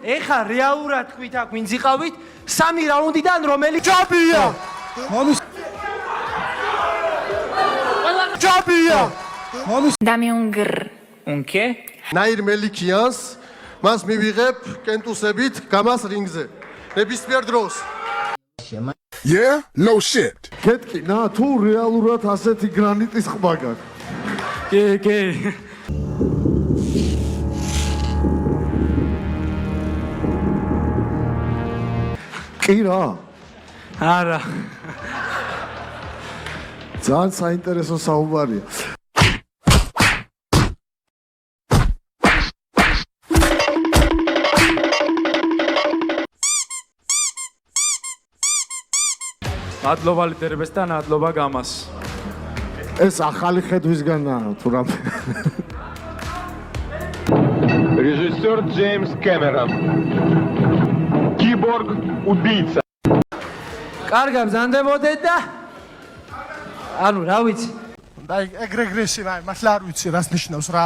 ეხა რეალურად თქვით აქ ვინც იყავით 3 რაუნდიდან რომელი ჯაბია ჯაბია Dame un grr. Un che? ნაირ მელიქიანს მას მივიღებ კენტუსებით გამას რინგზე ნებისმიერ დროს Yeah? No shit. კეთკინა თუ რეალურად ასეთი გრანიტის ყბა გაქვს კი კი რა არა ძალიან საინტერესო საუბარია მადლობა ლიდერებესთან, მადლობა გამას. ეს ახალი ხედვისგანაა თუ რა Режиссер Джеймс Кэмерон. Киборг-убийца. კარგად ბრძანდებოდეთ და ანუ რა ვიცი და ეგრეგრესი რა, მართლა არ ვიცი რას ნიშნავს რა.